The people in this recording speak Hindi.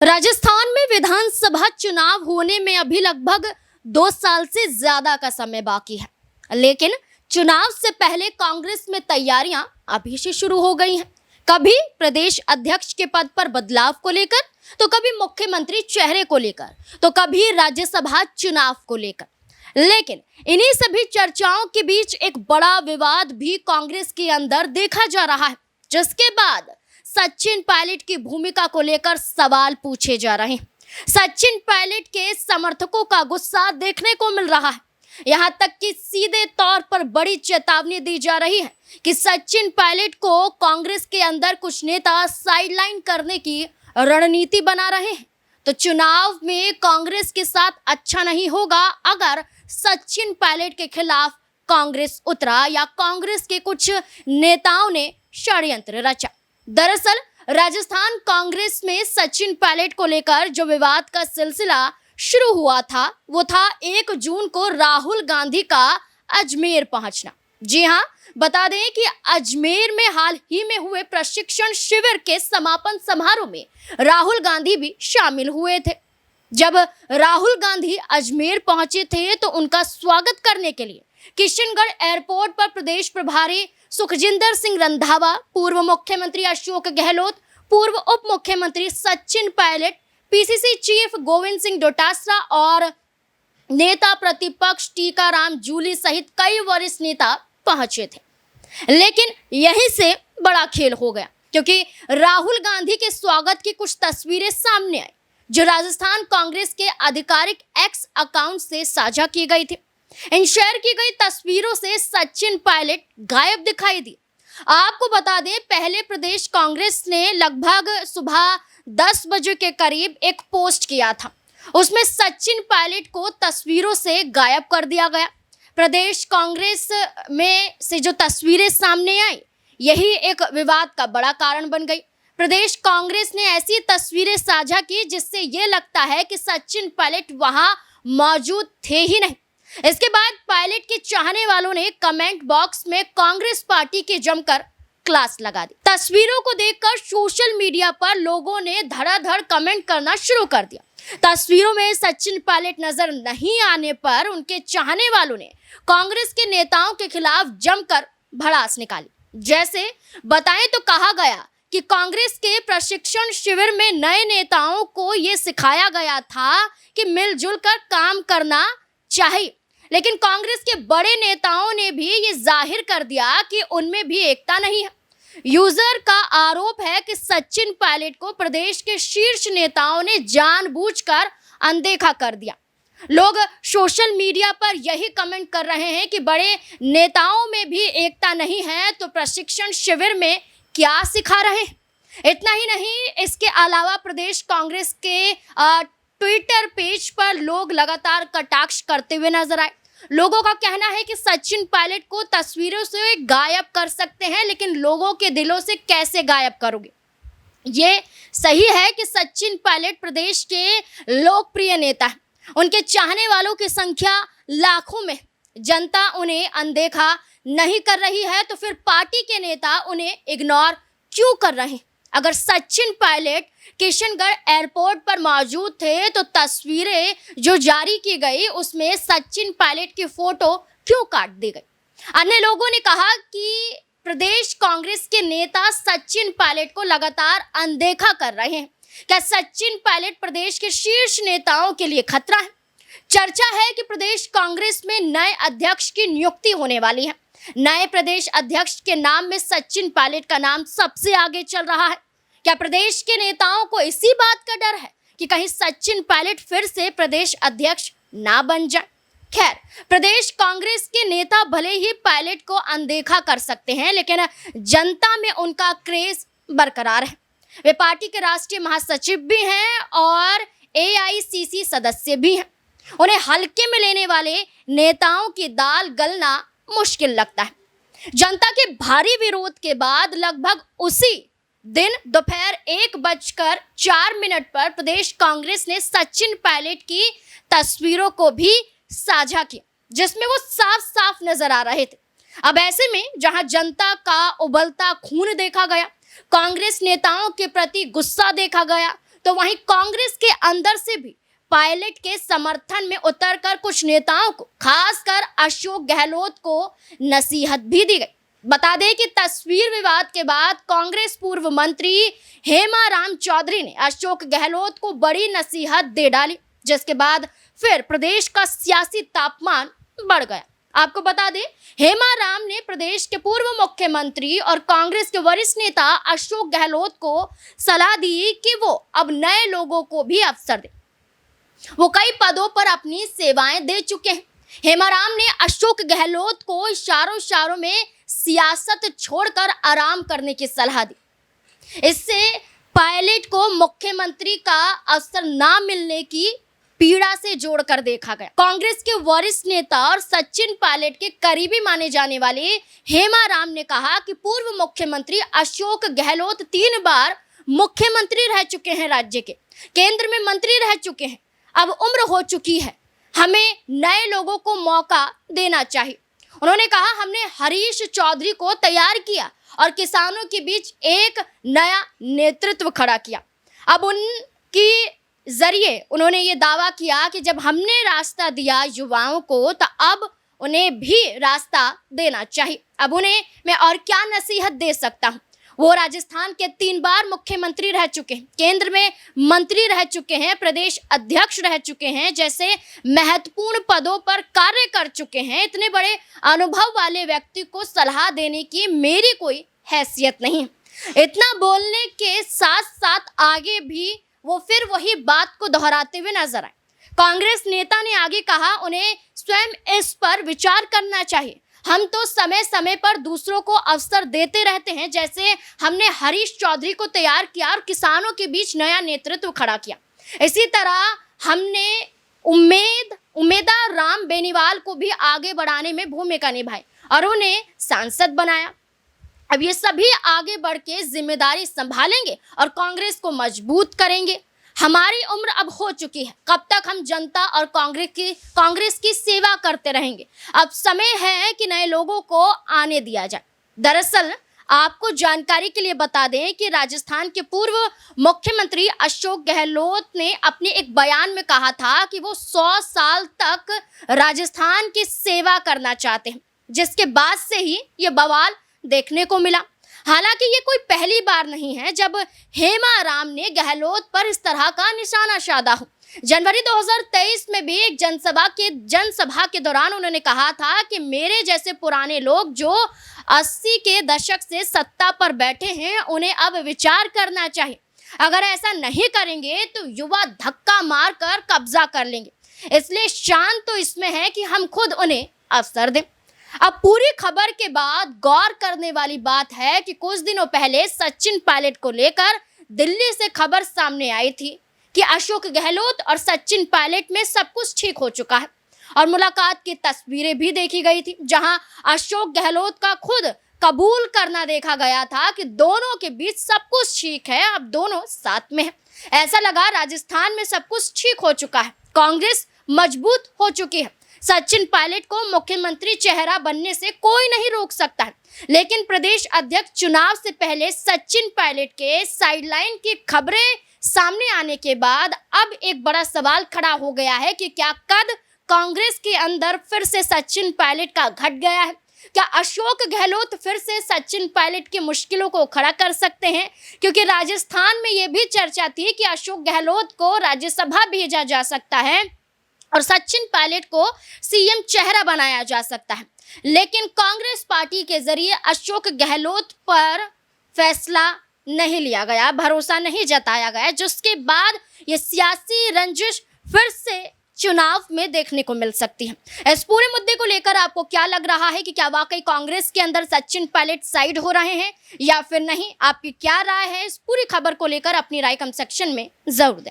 राजस्थान में विधानसभा चुनाव होने में अभी लगभग 2 साल से ज्यादा का समय बाकी है, लेकिन चुनाव से पहले कांग्रेस में तैयारियां अभी से शुरू हो गई हैं। कभी प्रदेश अध्यक्ष के पद पर बदलाव को लेकर, तो कभी मुख्यमंत्री चेहरे को लेकर, तो कभी राज्यसभा चुनाव को लेकर। लेकिन इन्हीं सभी चर्चाओं के बीच एक बड़ा विवाद भी कांग्रेस के अंदर देखा जा रहा है, जिसके बाद सचिन पायलट की भूमिका को लेकर सवाल पूछे जा रहे हैं। सचिन पायलट के समर्थकों का गुस्सा देखने को मिल रहा है। यहां तक कि सीधे तौर पर बड़ी चेतावनी दी जा रही है कि सचिन पायलट को कांग्रेस के अंदर कुछ नेता साइडलाइन करने की रणनीति बना रहे हैं। तो चुनाव में कांग्रेस के साथ अच्छा नहीं होगा अगर सचिन पायलट के खिलाफ कांग्रेस उतरा या कांग्रेस के कुछ नेताओं ने षड्यंत्र रचा। दरअसल राजस्थान कांग्रेस में सचिन पायलट को लेकर जो विवाद का सिलसिला शुरू हुआ था, वो था 1 जून को राहुल गांधी का अजमेर पहुंचना। जी हां, बता दें कि अजमेर में हाल ही में हुए प्रशिक्षण शिविर के समापन समारोह में राहुल गांधी भी शामिल हुए थे। जब राहुल गांधी अजमेर पहुंचे थे तो उनका स्वागत करने के लिए किशनगढ़ एयरपोर्ट पर प्रदेश प्रभारी सुखजिंदर सिंह रंधावा, पूर्व मुख्यमंत्री अशोक गहलोत, पूर्व उप मुख्यमंत्री सचिन पायलट, पीसीसी चीफ गोविंद सिंह डोटासरा और नेता प्रतिपक्ष टीकाराम जूली सहित कई वरिष्ठ नेता पहुंचे थे। लेकिन यहीं से बड़ा खेल हो गया, क्योंकि राहुल गांधी के स्वागत की कुछ तस्वीरें सामने आई जो राजस्थान कांग्रेस के आधिकारिक एक्स अकाउंट से साझा की गई थी। इन शेयर की गई तस्वीरों से सचिन पायलट गायब दिखाई दी। आपको बता दें, पहले प्रदेश कांग्रेस ने लगभग सुबह 10 बजे के करीब एक पोस्ट किया था। उसमें सचिन पायलट को तस्वीरों से गायब कर दिया गया। प्रदेश कांग्रेस में से जो तस्वीरें सामने आई, यही एक विवाद का बड़ा कारण बन गई। प्रदेश कांग्रेस ने ऐसी तस्वीरें साझा की जिससे ये लगता है कि सचिन पायलट वहां मौजूद थे ही नहीं। इसके बाद पायलट के चाहने वालों ने कमेंट बॉक्स में कांग्रेस पार्टी के जमकर क्लास लगा दी। तस्वीरों को देखकर सोशल मीडिया पर लोगों ने धड़ाधड़ कमेंट करना शुरू कर दिया। तस्वीरों में सचिन पायलट नजर नहीं आने पर उनके चाहने वालों ने कांग्रेस के नेताओं के खिलाफ जमकर भड़ास निकाली। जैसे बताएं तो कहा गया कि कांग्रेस के प्रशिक्षण शिविर में नए नेताओं को ये सिखाया गया था कि मिलजुल कर काम करना चाहिए, लेकिन कांग्रेस के बड़े नेताओं ने भी ये जाहिर कर दिया कि उनमें भी एकता नहीं है। यूजर का आरोप है कि सचिन पायलट को प्रदेश के शीर्ष नेताओं ने जानबूझकर अनदेखा कर दिया। लोग सोशल मीडिया पर यही कमेंट कर रहे हैं कि बड़े नेताओं में भी एकता नहीं है तो प्रशिक्षण शिविर में क्या सिखा रहे हैं। इतना ही नहीं, इसके अलावा प्रदेश कांग्रेस के ट्विटर पेज पर लोग लगातार कटाक्ष करते हुए नजर आए। लोगों का कहना है कि सचिन पायलट को तस्वीरों से गायब कर सकते हैं, लेकिन लोगों के दिलों से कैसे गायब करोगे। ये सही है कि सचिन पायलट प्रदेश के लोकप्रिय नेता हैं। उनके चाहने वालों की संख्या लाखों में। जनता उन्हें अनदेखा नहीं कर रही है तो फिर पार्टी के नेता उन्हें इग्नोर क्यों कर रहे हैं। अगर सचिन पायलट किशनगढ़ एयरपोर्ट पर मौजूद थे तो तस्वीरें जो जारी की गई उसमें सचिन पायलट की फोटो क्यों काट दी गई। अन्य लोगों ने कहा कि प्रदेश कांग्रेस के नेता सचिन पायलट को लगातार अनदेखा कर रहे हैं। क्या सचिन पायलट प्रदेश के शीर्ष नेताओं के लिए खतरा है? चर्चा है कि प्रदेश कांग्रेस में नए अध्यक्ष की नियुक्ति होने वाली है। नए प्रदेश अध्यक्ष के नाम में सचिन पायलट का नाम सबसे आगे चल रहा है। क्या प्रदेश के नेताओं को इसी बात का डर है कि कहीं सचिन पायलट फिर से प्रदेश अध्यक्ष ना बन जाए? खैर, प्रदेश कांग्रेस के नेता भले ही पायलट को अनदेखा कर सकते हैं, लेकिन जनता में उनका क्रेज बरकरार है। वे पार्टी के राष्ट्रीय महासचिव भी हैं और एआईसीसी सदस्य भी हैं। उन्हें हल्के में लेने वाले नेताओं की दाल गलना मुश्किल लगता है। जनता के भारी विरोध के बाद लगभग उसी दिन दोपहर 1:04 पर प्रदेश कांग्रेस ने सचिन पायलट की तस्वीरों को भी साझा किया, जिसमें वो साफ साफ नजर आ रहे थे। अब ऐसे में जहां जनता का उबलता खून देखा गया, कांग्रेस नेताओं के प्रति गुस्सा देखा गया, तो वहीं कांग्रेस के अंदर से भी पायलट के समर्थन में उतरकर कुछ नेताओं को, खासकर अशोक गहलोत को नसीहत भी दी गई। बता दें कि तस्वीर विवाद के बाद कांग्रेस पूर्व मंत्री हेमाराम चौधरी ने अशोक गहलोत को बड़ी नसीहत दे डाली, जिसके बाद फिर प्रदेश का सियासी तापमान बढ़ गया। आपको बता दें, हेमाराम ने प्रदेश के पूर्व मुख्यमंत्री और कांग्रेस के वरिष्ठ नेता अशोक गहलोत को सलाह दी कि वो अब नए लोगों को भी अवसर दे। वो कई पदों पर अपनी सेवाएं दे चुके हैं। हेमाराम ने अशोक गहलोत को इशारों में सियासत छोड़कर आराम करने की सलाह दी। इससे पायलट को मुख्यमंत्री का अवसर ना मिलने की पीड़ा से जोड़कर देखा गया। कांग्रेस के वरिष्ठ नेता और सचिन पायलट के करीबी माने जाने वाले हेमाराम ने कहा कि पूर्व मुख्यमंत्री अशोक गहलोत 3 बार मुख्यमंत्री रह चुके हैं, राज्य के केंद्र में मंत्री रह चुके हैं। अब उम्र हो चुकी है, हमें नए लोगों को मौका देना चाहिए। उन्होंने कहा, हमने हरीश चौधरी को तैयार किया और किसानों के बीच एक नया नेतृत्व खड़ा किया। अब उनकी जरिए उन्होंने ये दावा किया कि जब हमने रास्ता दिया युवाओं को, तो अब उन्हें भी रास्ता देना चाहिए। अब उन्हें मैं और क्या नसीहत दे सकता हूँ। वो राजस्थान के 3 बार मुख्यमंत्री रह चुके हैं, केंद्र में मंत्री रह चुके हैं, प्रदेश अध्यक्ष रह चुके हैं, जैसे महत्वपूर्ण पदों पर कार्य कर चुके हैं। इतने बड़े अनुभव वाले व्यक्ति को सलाह देने की मेरी कोई हैसियत नहीं है। इतना बोलने के साथ साथ आगे भी वो फिर वही बात को दोहराते हुए नजर आए। कांग्रेस नेता ने आगे कहा, उन्हें स्वयं इस पर विचार करना चाहिए। हम तो समय समय पर दूसरों को अवसर देते रहते हैं, जैसे हमने हरीश चौधरी को तैयार किया और किसानों के बीच नया नेतृत्व खड़ा किया। इसी तरह हमने उमेदा राम बेनीवाल को भी आगे बढ़ाने में भूमिका निभाई और उन्हें सांसद बनाया। अब ये सभी आगे बढ़ के जिम्मेदारी संभालेंगे और कांग्रेस को मजबूत करेंगे। हमारी उम्र अब हो चुकी है, कब तक हम जनता और कांग्रेस की सेवा करते रहेंगे। अब समय है कि नए लोगों को आने दिया जाए। दरअसल आपको जानकारी के लिए बता दें कि राजस्थान के पूर्व मुख्यमंत्री अशोक गहलोत ने अपने एक बयान में कहा था कि वो 100 साल तक राजस्थान की सेवा करना चाहते हैं, जिसके बाद से ही ये बवाल देखने को मिला। हालांकि ये कोई पहली बार नहीं है जब हेमाराम ने गहलोत पर इस तरह का निशाना साधा हो। जनवरी 2023 में भी एक जनसभा के दौरान उन्होंने कहा था कि मेरे जैसे पुराने लोग जो 80 के दशक से सत्ता पर बैठे हैं, उन्हें अब विचार करना चाहिए। अगर ऐसा नहीं करेंगे तो युवा धक्का मारकर कब्जा कर लेंगे। इसलिए शान तो इसमें है कि हम खुद उन्हें अवसर दें। अब पूरी खबर के बाद गौर करने वाली बात है कि कुछ दिनों पहले सचिन पायलट को लेकर दिल्ली से खबर सामने आई थी कि अशोक गहलोत और सचिन पायलट में सब कुछ ठीक हो चुका है और मुलाकात की तस्वीरें भी देखी गई थी, जहां अशोक गहलोत का खुद कबूल करना देखा गया था कि दोनों के बीच सब कुछ ठीक है, अब दोनों साथ में है। ऐसा लगा राजस्थान में सब कुछ ठीक हो चुका है, कांग्रेस मजबूत हो चुकी है। सचिन पायलट को मुख्यमंत्री चेहरा बनने से कोई नहीं रोक सकता है। लेकिन प्रदेश अध्यक्ष चुनाव से पहले सचिन पायलट के साइडलाइन की खबरें सामने आने के बाद अब एक बड़ा सवाल खड़ा हो गया है कि क्या कद कांग्रेस के अंदर फिर से सचिन पायलट का घट गया है? क्या अशोक गहलोत फिर से सचिन पायलट की मुश्किलों को खड़ा कर सकते हैं? क्योंकि राजस्थान में यह भी चर्चा थी कि अशोक गहलोत को राज्यसभा भेजा जा सकता है और सचिन पायलट को सीएम चेहरा बनाया जा सकता है। लेकिन कांग्रेस पार्टी के जरिए अशोक गहलोत पर फैसला नहीं लिया गया, भरोसा नहीं जताया गया, जिसके बाद ये सियासी रंजिश फिर से चुनाव में देखने को मिल सकती है। इस पूरे मुद्दे को लेकर आपको क्या लग रहा है कि क्या वाकई कांग्रेस के अंदर सचिन पायलट साइड हो रहे हैं या फिर नहीं? आपकी क्या राय है? इस पूरी खबर को लेकर अपनी राय कमेंट सेक्शन में जरूर दें।